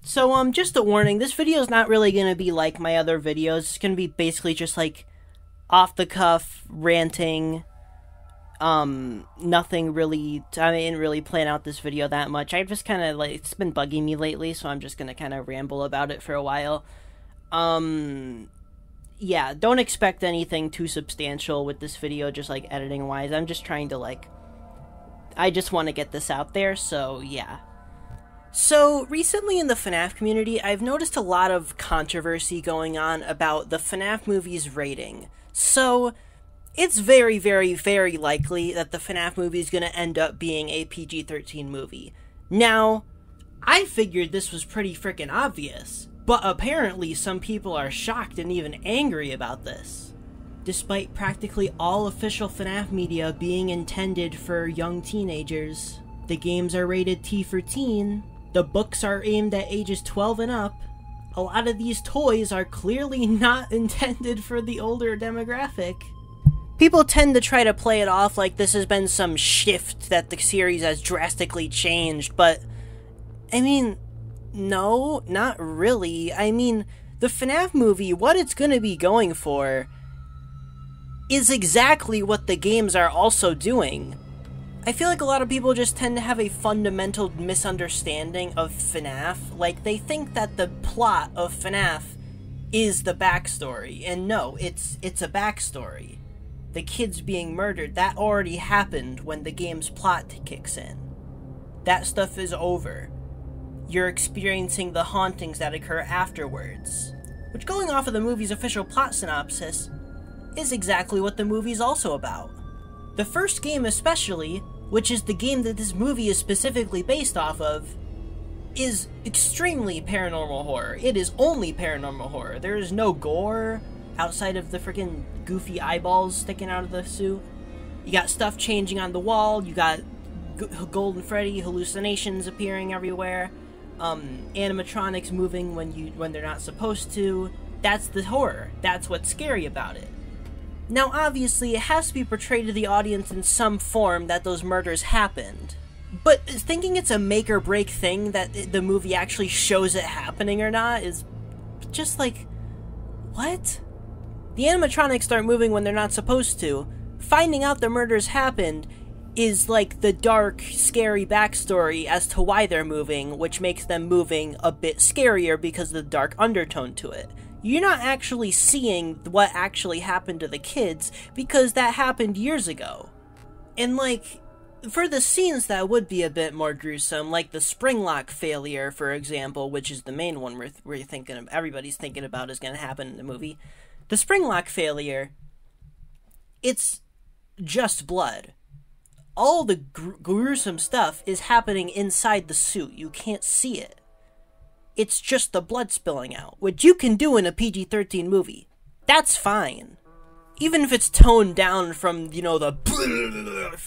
Just a warning, this video is not really going to be like my other videos. It's going to be basically just, like, off-the-cuff, ranting, nothing really, I didn't really plan out this video that much. I just kind of, like, it's been bugging me lately, so I'm just going to kind of ramble about it for a while. Yeah, don't expect anything too substantial with this video, just, like, editing-wise. I'm just trying to, like, I just want to get this out there, so, yeah. So, recently in the FNAF community, I've noticed a lot of controversy going on about the FNAF movie's rating. So, it's very, very, very likely that the FNAF movie is going to end up being a PG-13 movie. Now, I figured this was pretty freaking obvious, but apparently some people are shocked and even angry about this. Despite practically all official FNAF media being intended for young teenagers, the games are rated T for teen, the books are aimed at ages 12 and up, a lot of these toys are clearly not intended for the older demographic. People tend to try to play it off like this has been some shift that the series has drastically changed, but, I mean, no, not really. I mean, the FNAF movie, what it's gonna be going for, is exactly what the games are also doing. I feel like a lot of people just tend to have a fundamental misunderstanding of FNAF. Like, they think that the plot of FNAF is the backstory, and no, it's a backstory. The kids being murdered, that already happened when the game's plot kicks in. That stuff is over. You're experiencing the hauntings that occur afterwards. Which, going off of the movie's official plot synopsis, is exactly what the movie's also about. The first game especially, which is the game that this movie is specifically based off of, is extremely paranormal horror. It is only paranormal horror. There is no gore outside of the freaking goofy eyeballs sticking out of the suit. You got stuff changing on the wall, you got Golden Freddy hallucinations appearing everywhere, animatronics moving when they're not supposed to. That's the horror. That's what's scary about it. Now, obviously, it has to be portrayed to the audience in some form that those murders happened. But thinking it's a make-or-break thing that the movie actually shows it happening or not is just like, what? The animatronics start moving when they're not supposed to. Finding out the murders happened is like the dark, scary backstory as to why they're moving, which makes them moving a bit scarier because of the dark undertone to it. You're not actually seeing what actually happened to the kids, because that happened years ago. And, like, for the scenes that would be a bit more gruesome, like the spring lock failure, for example, which is the main one we're thinking of, everybody's thinking about is going to happen in the movie. The spring lock failure, it's just blood. All the gruesome stuff is happening inside the suit. You can't see it. It's just the blood spilling out, which you can do in a PG-13 movie. That's fine. Even if it's toned down from, you know, the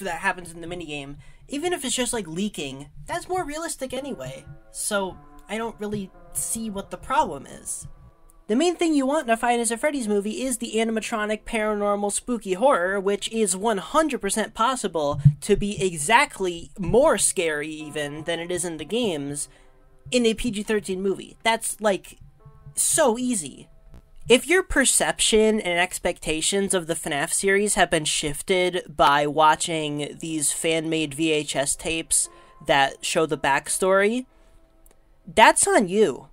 that happens in the minigame, even if it's just, like, leaking, that's more realistic anyway. So, I don't really see what the problem is. The main thing you want in a Five Nights at Freddy's movie is the animatronic, paranormal, spooky horror, which is 100% possible to be exactly more scary, even, than it is in the games, in a PG-13 movie. That's, like, so easy. If your perception and expectations of the FNAF series have been shifted by watching these fan-made VHS tapes that show the backstory, that's on you.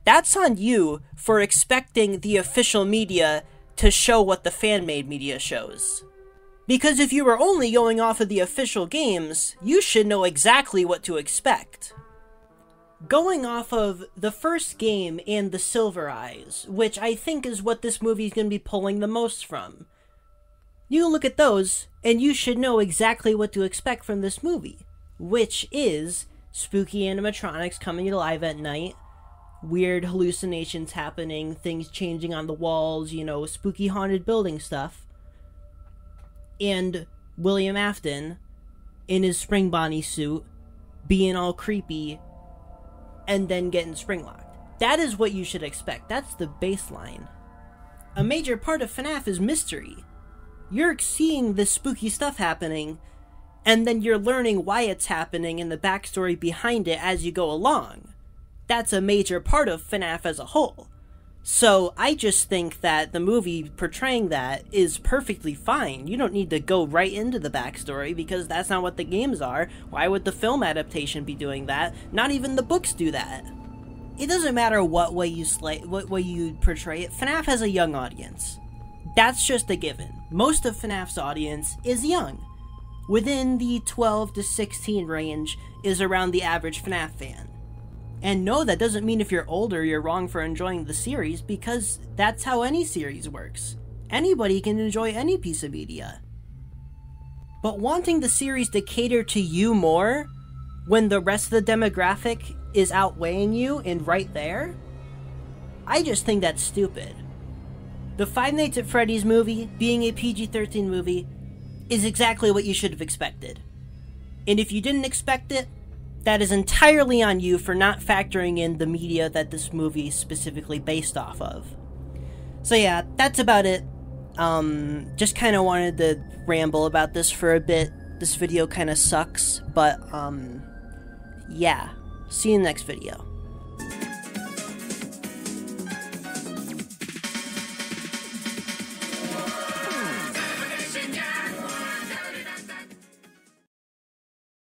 That's on you for expecting the official media to show what the fan-made media shows. Because if you were only going off of the official games, you should know exactly what to expect. Going off of the first game and the Silver Eyes, which I think is what this movie is going to be pulling the most from, you look at those, and you should know exactly what to expect from this movie, which is spooky animatronics coming to life at night, weird hallucinations happening, things changing on the walls, you know, spooky haunted building stuff, and William Afton in his Spring Bonnie suit being all creepy and then getting spring locked. That is what you should expect. That's the baseline. A major part of FNAF is mystery. You're seeing this spooky stuff happening, and then you're learning why it's happening and the backstory behind it as you go along. that's a major part of FNAF as a whole. So I just think that the movie portraying that is perfectly fine. You don't need to go right into the backstory because that's not what the games are. Why would the film adaptation be doing that? Not even the books do that. It doesn't matter what way you portray it. FNAF has a young audience. That's just a given. Most of FNAF's audience is young. Within the 12 to 16 range is around the average FNAF fan. And no, that doesn't mean if you're older you're wrong for enjoying the series, because that's how any series works. Anybody can enjoy any piece of media. But wanting the series to cater to you more, when the rest of the demographic is outweighing you and right there, I just think that's stupid. The Five Nights at Freddy's movie, being a PG-13 movie, is exactly what you should have expected. And if you didn't expect it, that is entirely on you for not factoring in the media that this movie is specifically based off of. So yeah, that's about it. Just kind of wanted to ramble about this for a bit. This video kind of sucks, but yeah. See you in the next video.